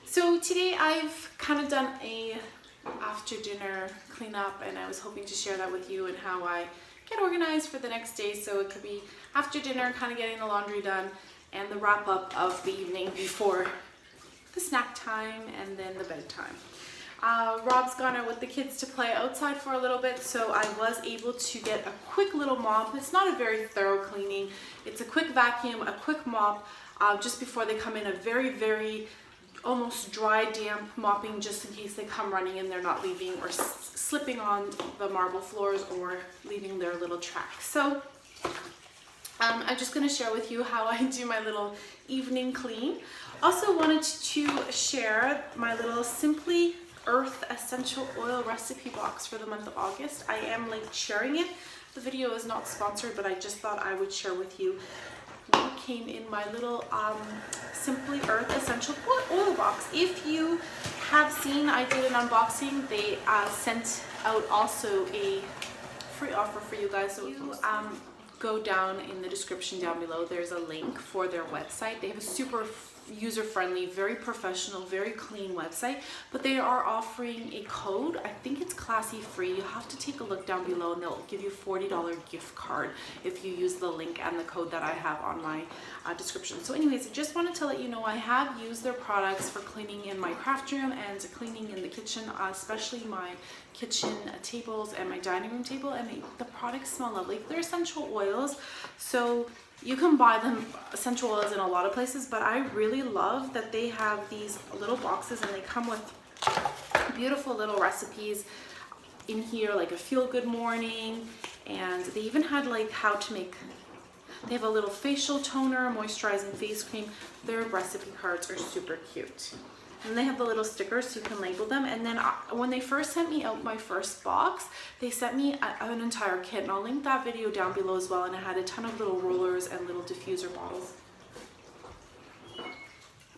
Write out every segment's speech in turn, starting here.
So today I've kind of done a after dinner cleanup, and I was hoping to share that with you and how I get organized for the next day. So it could be after dinner, kind of getting the laundry done, and the wrap up of the evening before the snack time and then the bedtime. Rob's gone out with the kids to play outside for a little bit, so I was able to get a quick little mop. It's not a very thorough cleaning. It's a quick vacuum, a quick mop, just before they come in, a very almost dry, damp mopping, just in case they come running and they're not leaving or slipping on the marble floors or leaving their little tracks. So I'm just going to share with you how I do my little evening clean. Also wanted to share my little Simply Earth essential oil recipe box for the month of August. I am late sharing it. The video is not sponsored, but I just thought I would share with you what came in my little Simply Earth essential oil box. If you have seen, I did an unboxing. They sent out also a free offer for you guys. So if you go down in the description down below, there's a link for their website. They have a super user-friendly, very professional, very clean website, but they are offering a code. I think it's CLASSYFREE. You have to take a look down below and they'll give you a $40 gift card if you use the link and the code that I have on my description. So anyways, I just wanted to let you know I have used their products for cleaning in my craft room and cleaning in the kitchen, especially my kitchen tables and my dining room table, and the products smell lovely. They're essential oils, so you can buy them, essential oils, in a lot of places, but I really love that they have these little boxes and they come with beautiful little recipes in here, like a feel-good morning, and they even had like how to make, they have a little facial toner, moisturizing face cream. Their recipe cards are super cute. And they have the little stickers so you can label them. And then when they first sent me out my first box, they sent me an entire kit, and I'll link that video down below as well. And it had a ton of little rollers and little diffuser bottles.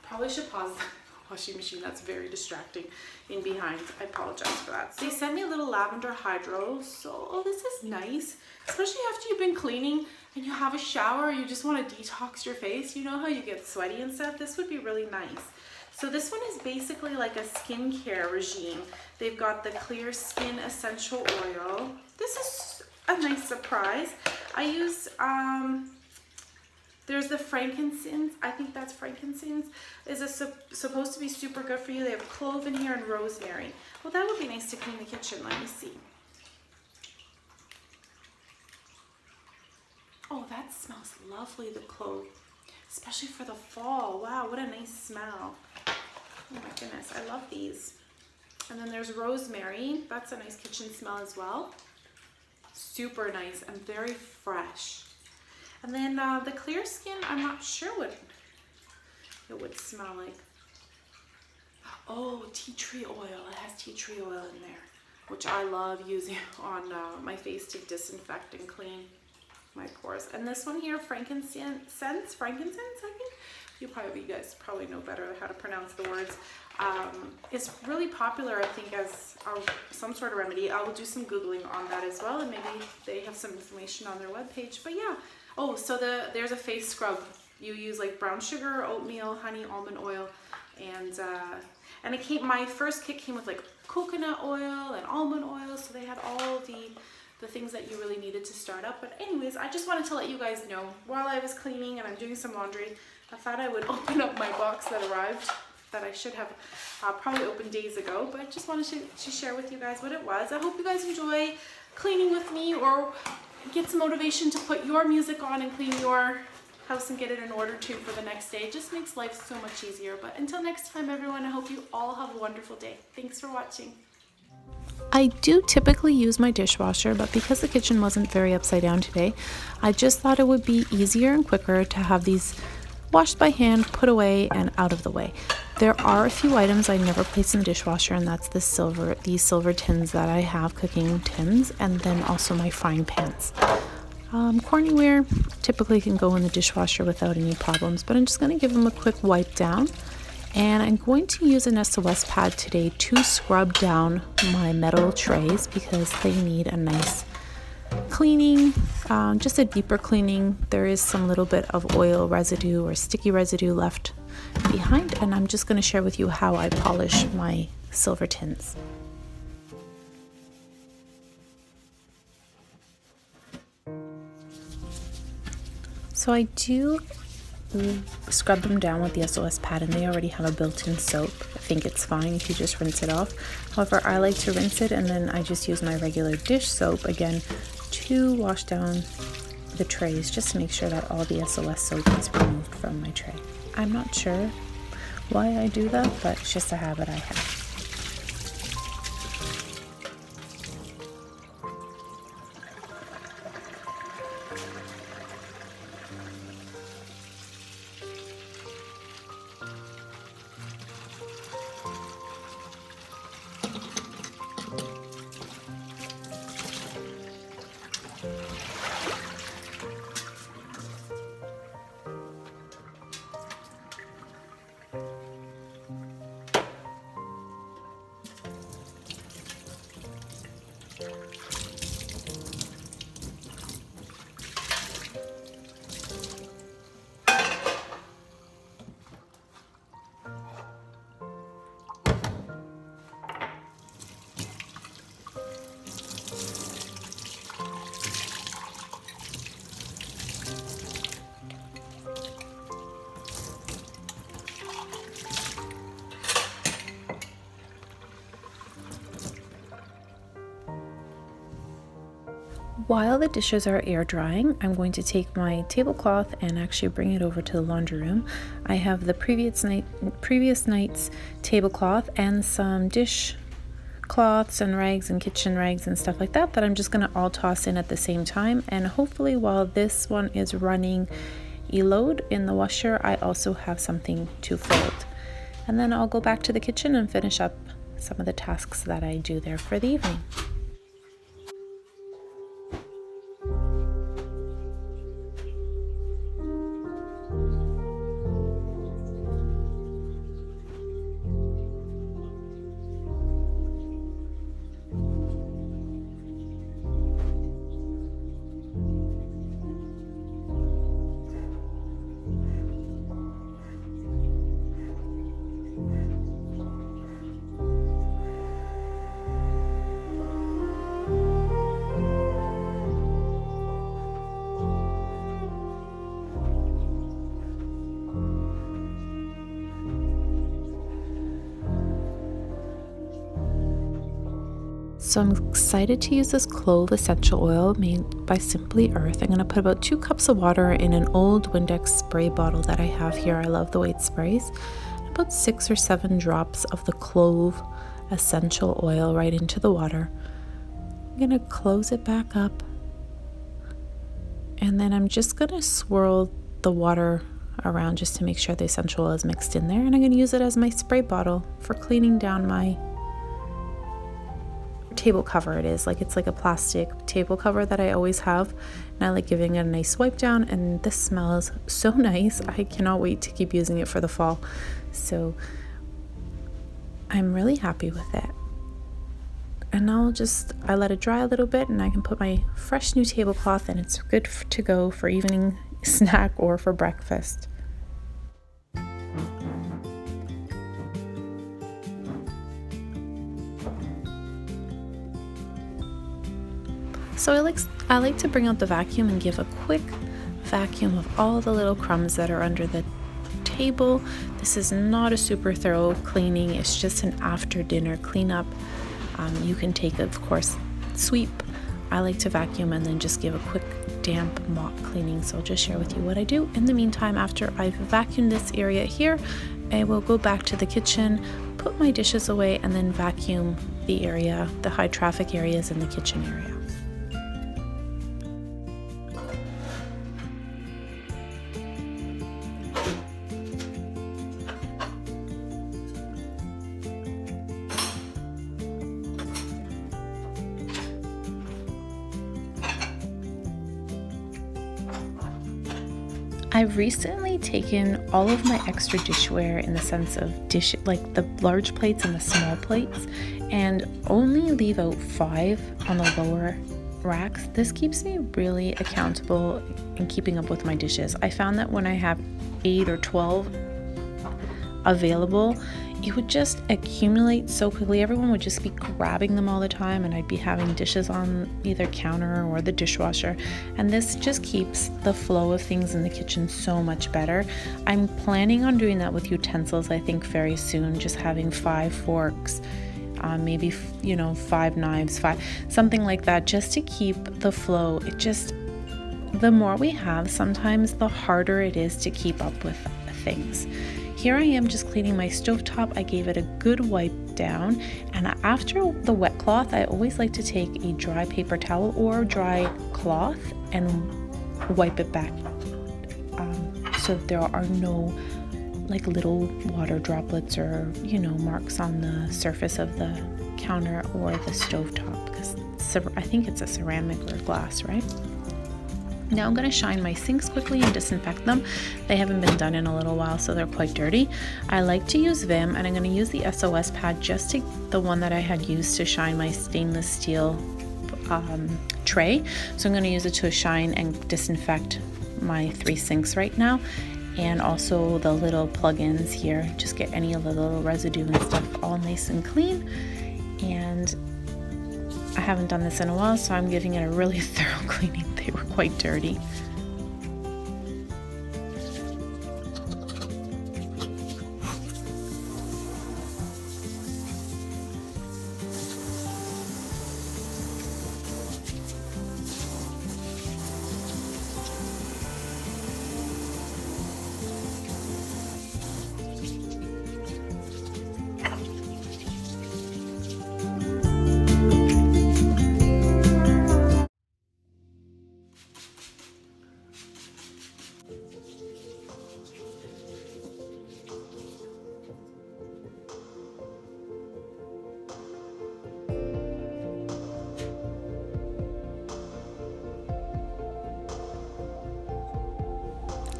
Probably should pause the washing machine. That's very distracting in behind. I apologize for that. So they sent me a little lavender hydro. So this is nice, especially after you've been cleaning and you have a shower, you just want to detox your face. You know how you get sweaty and stuff? This would be really nice. So this one is basically like a skincare regime. They've got the Clear Skin Essential Oil. This is a nice surprise. I use, there's the frankincense. I think that's frankincense. Is supposed to be super good for you. They have clove in here and rosemary. Well, that would be nice to clean the kitchen. Let me see. Oh, that smells lovely, the clove. Especially for the fall. Wow, what a nice smell. Oh my goodness, I love these. And then there's rosemary. That's a nice kitchen smell as well. Super nice and very fresh. And then the Clear Skin, I'm not sure what it would smell like. Oh, tea tree oil. It has tea tree oil in there, which I love using on my face to disinfect and clean my pores. And this one here, frankincense, I think. You guys probably know better how to pronounce the words. It's really popular, I think, as some sort of remedy. I will do some Googling on that as well, and maybe they have some information on their webpage. But yeah. Oh, so there's a face scrub. You use like brown sugar, oatmeal, honey, almond oil, and it came. My first kit came with like coconut oil and almond oil, so they had all the things that you really needed to start up. But anyways, I just wanted to let you guys know while I was cleaning and I'm doing some laundry, I thought I would open up my box that arrived that I should have probably opened days ago, but I just wanted to share with you guys what it was. I hope you guys enjoy cleaning with me, or get some motivation to put your music on and clean your house and get it in order too for the next day. It just makes life so much easier. But until next time, everyone, I hope you all have a wonderful day. Thanks for watching. I do typically use my dishwasher, but because the kitchen wasn't very upside down today, I just thought it would be easier and quicker to have these washed by hand, put away, and out of the way. There are a few items I never place in the dishwasher, and that's these silver tins that I have, cooking tins, and then also my frying pans. Corningware typically can go in the dishwasher without any problems, but I'm just going to give them a quick wipe down. And I'm going to use an SOS pad today to scrub down my metal trays because they need a nice cleaning, just a deeper cleaning. There is some little bit of oil residue or sticky residue left behind, and I'm just going to share with you how I polish my silver tins. So I do scrub them down with the SOS pad, and they already have a built-in soap. I think it's fine if you just rinse it off. However, I like to rinse it and then I just use my regular dish soap again to wash down the trays, just to make sure that all the SOS soap is removed from my tray. I'm not sure why I do that, but it's just a habit I have. While the dishes are air drying, I'm going to take my tablecloth and actually bring it over to the laundry room. I have the previous night's tablecloth and some dish cloths and rags and kitchen rags and stuff like that I'm just going to all toss in at the same time, and hopefully while this one is running a load in the washer, I also have something to fold. And then I'll go back to the kitchen and finish up some of the tasks that I do there for the evening. So I'm excited to use this clove essential oil made by Simply Earth. I'm going to put about 2 cups of water in an old Windex spray bottle that I have here. I love the way it sprays. About 6 or 7 drops of the clove essential oil right into the water. I'm going to close it back up. And then I'm just going to swirl the water around just to make sure the essential oil is mixed in there. And I'm going to use it as my spray bottle for cleaning down my table cover. It's like a plastic table cover that I always have, and I like giving it a nice wipe down, and this smells so nice. I cannot wait to keep using it for the fall, so I'm really happy with it. And I let it dry a little bit, and I can put my fresh new tablecloth, and it's good to go for evening snack or for breakfast. So I like to bring out the vacuum and give a quick vacuum of all the little crumbs that are under the table. This is not a super thorough cleaning, it's just an after dinner cleanup. You can take, of course, sweep. I like to vacuum and then just give a quick damp mop cleaning. So I'll just share with you what I do. In the meantime, after I've vacuumed this area here, I will go back to the kitchen, put my dishes away, and then vacuum the area, the high traffic areas in the kitchen area. I've recently taken all of my extra dishware in the sense of like the large plates and the small plates, and only leave out 5 on the lower racks, this keeps me really accountable in keeping up with my dishes. I found that when I have 8 or 12 available, it would just accumulate so quickly. Everyone would just be grabbing them all the time, and I'd be having dishes on either counter or the dishwasher, and this just keeps the flow of things in the kitchen so much better. I'm planning on doing that with utensils, I think, very soon, just having 5 forks, maybe 5 knives, something like that, just to keep the flow. It just, the more we have, sometimes the harder it is to keep up with things. Here I am just cleaning my stovetop. I gave it a good wipe down, and after the wet cloth, I always like to take a dry paper towel or dry cloth and wipe it back so there are no like little water droplets or marks on the surface of the counter or the stovetop, because I think it's a ceramic or glass, right? Now I'm going to shine my sinks quickly and disinfect them. They haven't been done in a little while, so they're quite dirty. I like to use Vim, and I'm going to use the SOS pad, just to the one that I had used to shine my stainless steel tray. So I'm going to use it to shine and disinfect my 3 sinks right now, and also the little plug-ins here. Just get any of the little residue and stuff all nice and clean. And I haven't done this in a while, so I'm giving it a really thorough cleaning. They were quite dirty.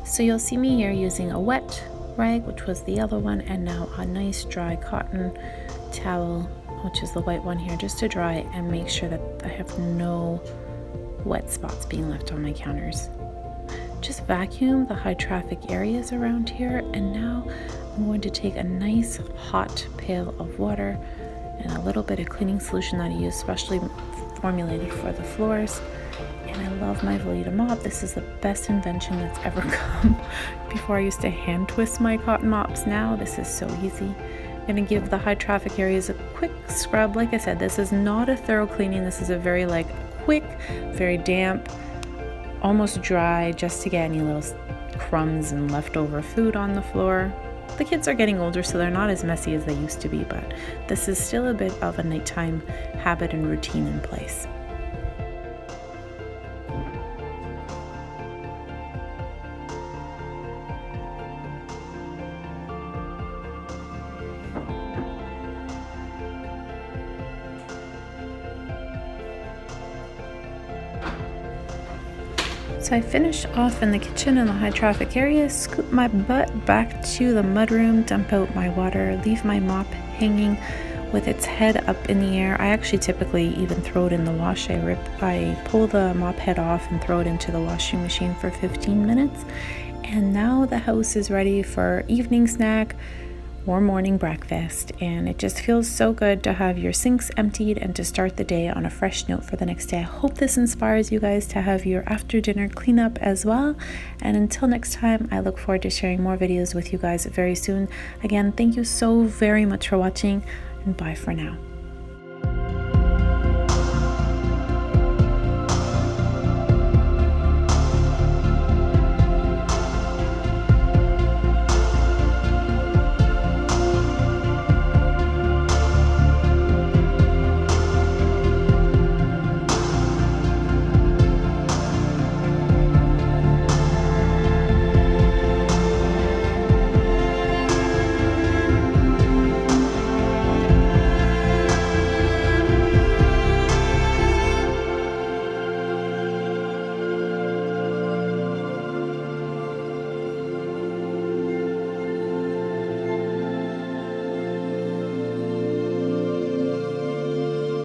So you'll see me here using a wet rag, which was the other one, and now a nice dry cotton towel, which is the white one here, just to dry and make sure that I have no wet spots being left on my counters. Just vacuum the high traffic areas around here, and now I'm going to take a nice hot pail of water and a little bit of cleaning solution that I use specially formulated for the floors. And I love my Velveeta mop. This is the best invention that's ever come. Before I used to hand twist my cotton mops. Now this is so easy. I'm gonna give the high traffic areas a quick scrub. Like I said, this is not a thorough cleaning. This is a very quick, very damp, almost dry, just to get any little crumbs and leftover food on the floor. The kids are getting older, so they're not as messy as they used to be, but this is still a bit of a nighttime habit and routine in place. So I finish off in the kitchen in the high traffic area, scoop my butt back to the mudroom, dump out my water, leave my mop hanging with its head up in the air. I actually typically even throw it in the wash. I pull the mop head off and throw it into the washing machine for 15 minutes. And now the house is ready for evening snack or morning breakfast, and it just feels so good to have your sinks emptied and to start the day on a fresh note for the next day. I hope this inspires you guys to have your after dinner cleanup as well, and until next time, I look forward to sharing more videos with you guys very soon. Again, thank you so very much for watching, and bye for now.